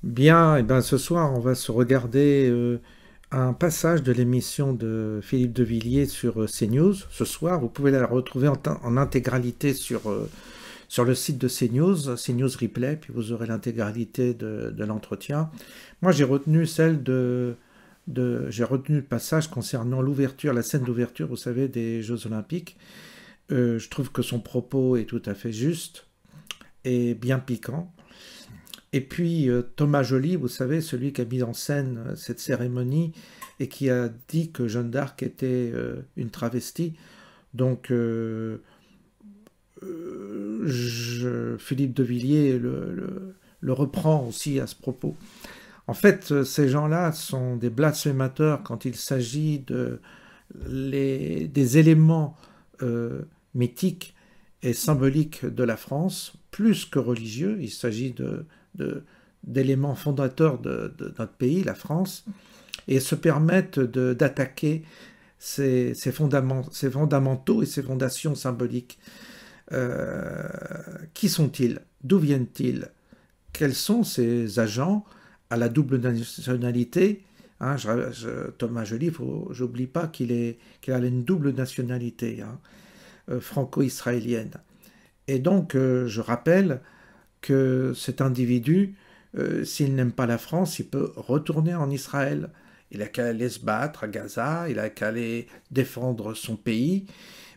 Bien, et ben ce soir, on va se regarder un passage de l'émission de Philippe de Villiers sur CNews. Ce soir, vous pouvez la retrouver en intégralité sur le site de CNews, CNews Replay, puis vous aurez l'intégralité de l'entretien. Moi, j'ai retenu j'ai retenu le passage concernant l'ouverture, la scène d'ouverture, vous savez, des Jeux Olympiques. Je trouve que son propos est tout à fait juste et bien piquant. Et puis Thomas Joly, vous savez, celui qui a mis en scène cette cérémonie et qui a dit que Jeanne d'Arc était une travestie. Donc Philippe de Villiers le reprend aussi à ce propos. En fait, ces gens-là sont des blasphémateurs quand il s'agit des éléments euh, mythiques et symboliques de la France, plus que religieux. Il s'agit de- d'éléments fondateurs de notre pays, la France, et se permettent d'attaquer ces fondamentaux et ces fondations symboliques. Euh, qui sont-ils? D'où viennent-ils? Quels sont ces agents à la double nationalité? Hein, Thomas Joly, j'oublie pas qu'il a une double nationalité, hein, franco-israélienne. Et donc, je rappelle que cet individu, s'il n'aime pas la France, il peut retourner en Israël. Il a qu'à aller se battre à Gaza, il a qu'à aller défendre son pays,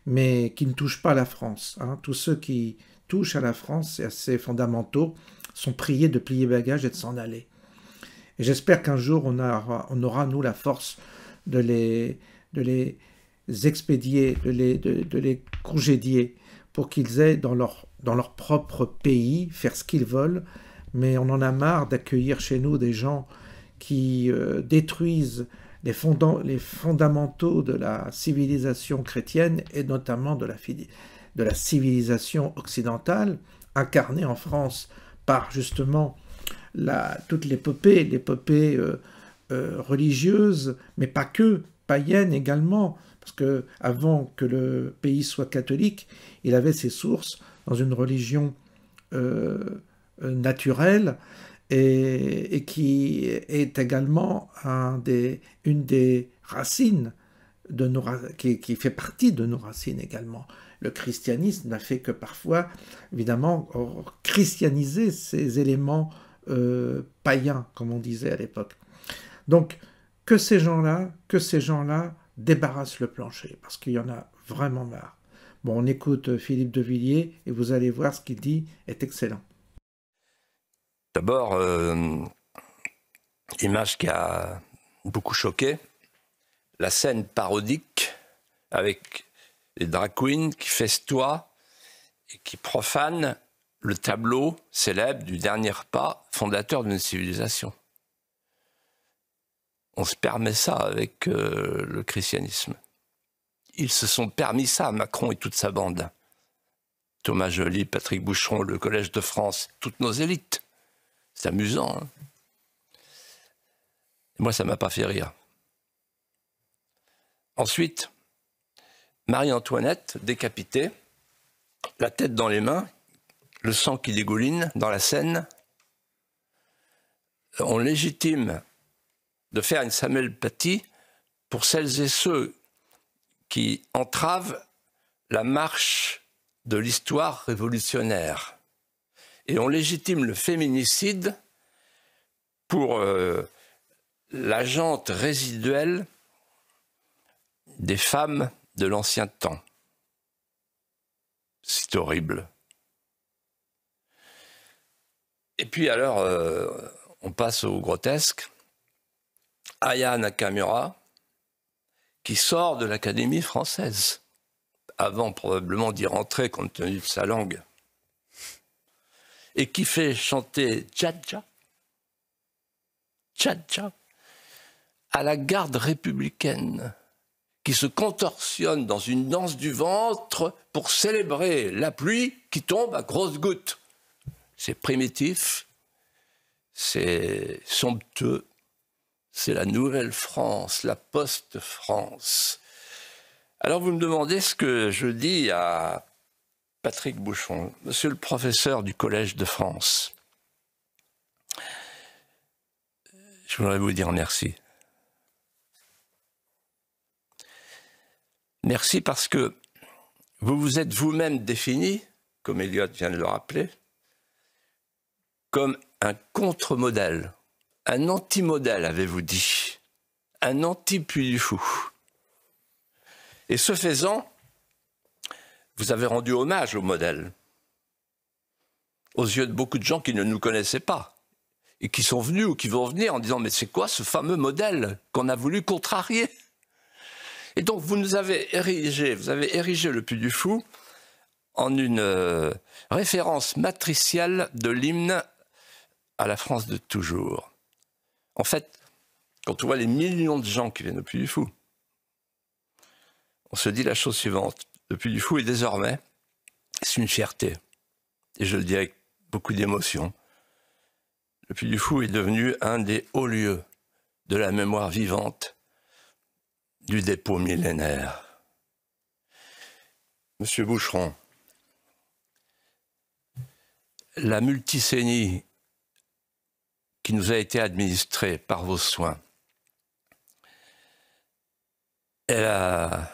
mais qui ne touche pas à la France, hein. Tous ceux qui touchent à la France et à ses fondamentaux sont priés de plier bagages et de s'en aller. Et j'espère qu'un jour on aura, nous, la force de les expédier, de les congédier pour qu'ils aient dans leur propre pays faire ce qu'ils veulent. Mais on en a marre d'accueillir chez nous des gens qui détruisent les fondamentaux de la civilisation chrétienne et notamment de la civilisation occidentale, incarnée en France par justement toute l'épopée religieuse, mais pas que, païenne également, parce que avant que le pays soit catholique, il avait ses sources dans une religion euh, naturelle et qui est également une des racines qui fait partie de nos racines également. Le christianisme n'a fait que parfois, évidemment, christianiser ces éléments païens, comme on disait à l'époque. Donc, que ces gens-là débarrassent le plancher, parce qu'il y en a vraiment marre. Bon, on écoute Philippe de Villiers et vous allez voir ce qu'il dit est excellent. D'abord, image qui a beaucoup choqué, la scène parodique avec les drag queens qui festoient et qui profanent le tableau célèbre du dernier pas fondateur d'une civilisation. On se permet ça avec le christianisme. Ils se sont permis ça, Macron et toute sa bande. Thomas Joly, Patrick Boucheron, le Collège de France, toutes nos élites. C'est amusant, hein. Moi, ça ne m'a pas fait rire. Ensuite, Marie-Antoinette, décapitée, la tête dans les mains, le sang qui dégouline dans la Seine. On légitime de faire une Samuel Paty pour celles et ceux qui entravent la marche de l'histoire révolutionnaire. Et on légitime le féminicide pour la jante résiduelle des femmes de l'ancien temps. C'est horrible. Et puis alors, on passe au grotesque. Aya Nakamura, qui sort de l'Académie française, avant probablement d'y rentrer compte tenu de sa langue, et qui fait chanter Tcha-Tcha, Tcha-Tcha, à la garde républicaine, qui se contorsionne dans une danse du ventre pour célébrer la pluie qui tombe à grosses gouttes. C'est primitif, c'est somptueux, c'est la nouvelle France, la post-France. Alors vous me demandez ce que je dis à Patrick Boucheron, monsieur le professeur du Collège de France. voudrais vous dire merci. Merci parce que vous vous êtes vous-même défini, comme Eliot vient de le rappeler, comme un contre-modèle, un anti-modèle, avez-vous dit, un anti-Puy du Fou. Et ce faisant, vous avez rendu hommage au modèle, aux yeux de beaucoup de gens qui ne nous connaissaient pas, et qui sont venus ou qui vont venir en disant « Mais c'est quoi ce fameux modèle qu'on a voulu contrarier ?» Et donc vous avez érigé le Puy du Fou en une référence matricielle de l'hymne à la France de toujours. En fait, quand on voit les millions de gens qui viennent au Puy du Fou, on se dit la chose suivante. Le Puy du Fou est désormais, c'est une fierté, et je le dis avec beaucoup d'émotion, le Puy du Fou est devenu un des hauts lieux de la mémoire vivante du dépôt millénaire. Monsieur Boucheron, la multicénie qui nous a été administrée par vos soins, elle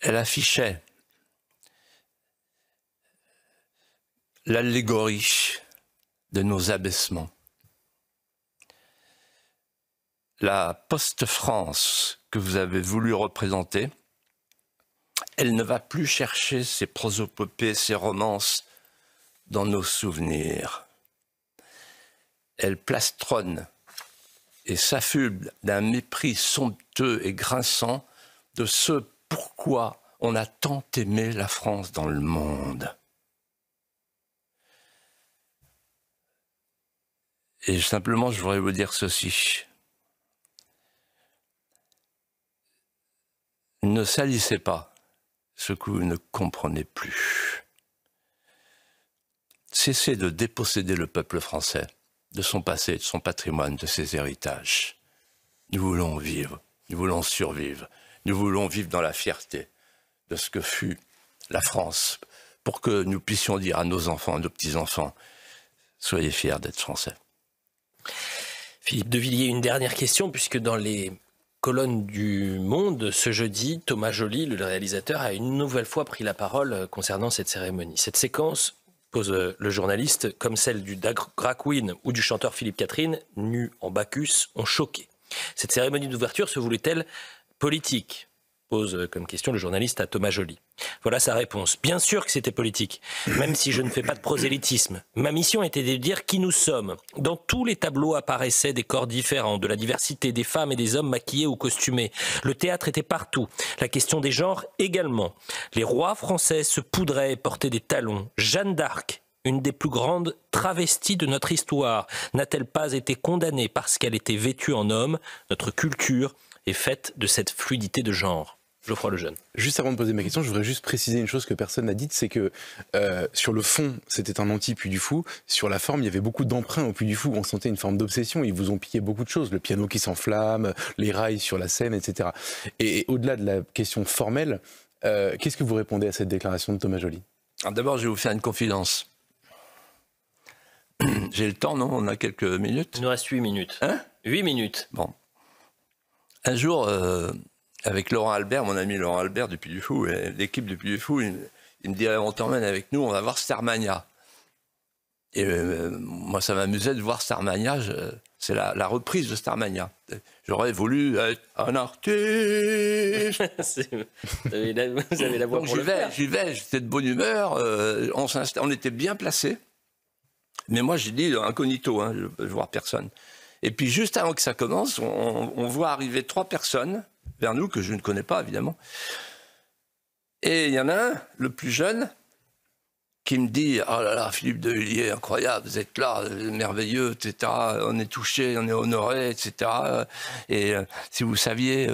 affichait l'allégorie de nos abaissements. La post-France que vous avez voulu représenter, elle ne va plus chercher ses prosopopées, ses romances dans nos souvenirs. Elle plastronne et s'affuble d'un mépris somptueux et grinçant de ce pourquoi on a tant aimé la France dans le monde. Et simplement, je voudrais vous dire ceci. Ne salissez pas ce que vous ne comprenez plus. Cessez de déposséder le peuple français de son passé, de son patrimoine, de ses héritages. Nous voulons vivre, nous voulons survivre, nous voulons vivre dans la fierté de ce que fut la France, pour que nous puissions dire à nos enfants, à nos petits-enfants, soyez fiers d'être français. Philippe de Villiers, une dernière question, puisque dans les colonnes du Monde, ce jeudi, Thomas Joly, le réalisateur, a une nouvelle fois pris la parole concernant cette cérémonie. Cette séquence, pose le journaliste, comme celle du drag queen ou du chanteur Philippe Catherine, nus en Bacchus, ont choqué. Cette cérémonie d'ouverture se voulait-elle politique ? Pose comme question le journaliste à Thomas Joly. Voilà sa réponse. Bien sûr que c'était politique, même si je ne fais pas de prosélytisme. Ma mission était de dire qui nous sommes. Dans tous les tableaux apparaissaient des corps différents, de la diversité des femmes et des hommes maquillés ou costumés. Le théâtre était partout. La question des genres également. Les rois français se poudraient et portaient des talons. Jeanne d'Arc, une des plus grandes travesties de notre histoire, n'a-t-elle pas été condamnée parce qu'elle était vêtue en homme ? Notre culture est faite de cette fluidité de genre. Geoffroy Lejeune. Juste avant de poser ma question, je voudrais juste préciser une chose que personne n'a dite, c'est que sur le fond, c'était un anti-Puy du Fou. Sur la forme, il y avait beaucoup d'emprunts au Puy du Fou. On sentait une forme d'obsession. Ils vous ont piqué beaucoup de choses. Le piano qui s'enflamme, les rails sur la scène, etc. Et au-delà de la question formelle, qu'est-ce que vous répondez à cette déclaration de Thomas Joly ? D'abord, je vais vous faire une confidence. J'ai le temps, non ? On a quelques minutes. Il nous reste 8 minutes. Hein ? 8 minutes. Bon. Un jour, avec Laurent Albert, mon ami Laurent Albert du Puy du Fou, et l'équipe du Puy du Fou, il me dit on t'emmène avec nous, on va voir Starmania. Et moi, ça m'amusait de voir Starmania. C'est la reprise de Starmania. J'aurais voulu être un artiste. Vous avez la voix pour le faire. J'y vais, j'étais de bonne humeur. On était bien placés. Mais moi, j'ai dit incognito, je ne veux voir personne. Et puis, juste avant que ça commence, on voit arriver 3 personnes vers nous, que je ne connais pas, évidemment. Et il y en a un, le plus jeune, qui me dit « Oh là là, Philippe de Villiers, incroyable, vous êtes là, merveilleux, etc. On est touché, on est honoré, etc. Et si vous saviez,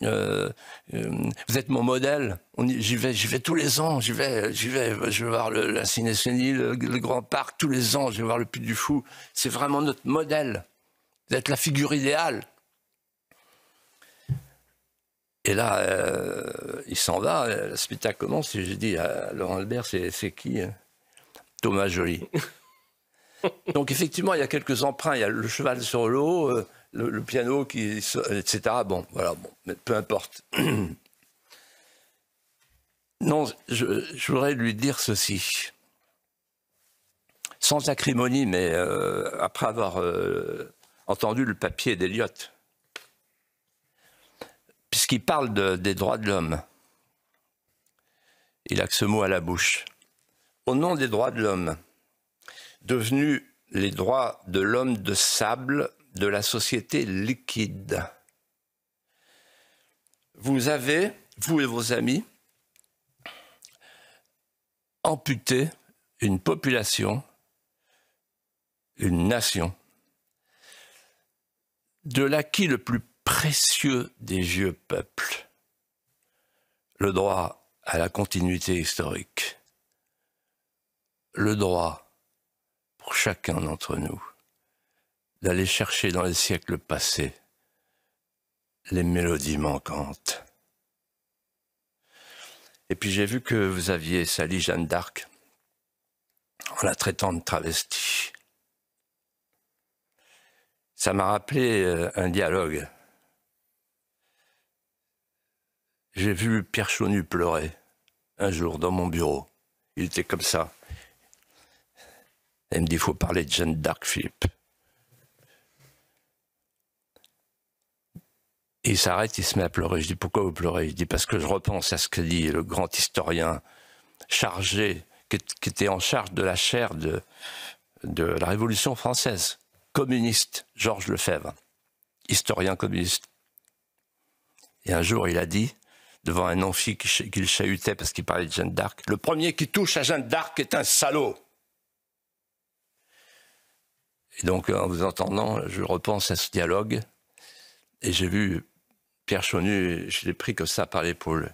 vous êtes mon modèle. J'y vais tous les ans, je vais voir la Ciné-Chénie, le Grand Parc, tous les ans, je vais voir le Puy du Fou. C'est vraiment notre modèle. Vous êtes la figure idéale. » Et là, il s'en va, le spectacle commence, et j'ai dit à Laurent Albert, c'est qui ? Thomas Joly. Donc effectivement, il y a quelques emprunts. Il y a le cheval sur l'eau, le piano, etc. Bon, voilà, bon, mais peu importe. Non, je voudrais lui dire ceci. Sans acrimonie, mais après avoir entendu le papier d'Eliott, puisqu'il parle des droits de l'homme, il a que ce mot à la bouche. Au nom des droits de l'homme, devenus les droits de l'homme de sable de la société liquide, vous avez, vous et vos amis, amputé une population, une nation, de l'acquis le plus précieux des vieux peuples, le droit à la continuité historique, le droit pour chacun d'entre nous d'aller chercher dans les siècles passés les mélodies manquantes. Et puis j'ai vu que vous aviez sali Jeanne d'Arc en la traitant de travestie. Ça m'a rappelé un dialogue. J'ai vu Pierre Chaunu pleurer un jour dans mon bureau. Il était comme ça. Il me dit, il faut parler de Jeanne d'Arc, Philippe. Et il s'arrête, il se met à pleurer. Je dis, pourquoi vous pleurez? Il dit, parce que je repense à ce que dit le grand historien chargé, qui était en charge de la chaire de la Révolution française, communiste, Georges Lefebvre, historien communiste. Et un jour, il a dit, devant un amphi qu'il chahutait parce qu'il parlait de Jeanne d'Arc, le premier qui touche à Jeanne d'Arc est un salaud. Et donc, en vous entendant, je repense à ce dialogue, et j'ai vu Pierre Chaunu, je l'ai pris comme ça par l'épaule.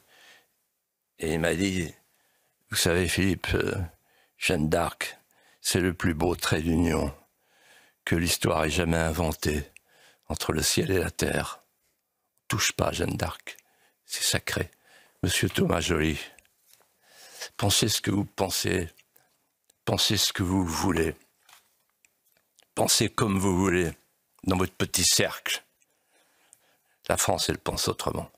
Et il m'a dit, vous savez Philippe, Jeanne d'Arc, c'est le plus beau trait d'union que l'histoire ait jamais inventé entre le ciel et la terre. Touche pas à Jeanne d'Arc, c'est sacré. Monsieur Thomas Joly, pensez ce que vous pensez, pensez ce que vous voulez, pensez comme vous voulez, dans votre petit cercle. La France, elle pense autrement.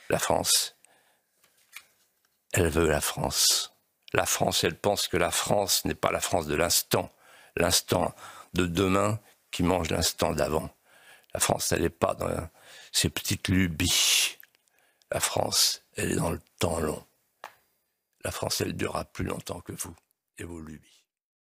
La France, elle veut la France. La France, elle pense que la France n'est pas la France de l'instant de demain qui mange l'instant d'avant. La France, elle n'est pas dans ces petites lubies. La France, elle est dans le temps long. La France, elle durera plus longtemps que vous et vos lubies.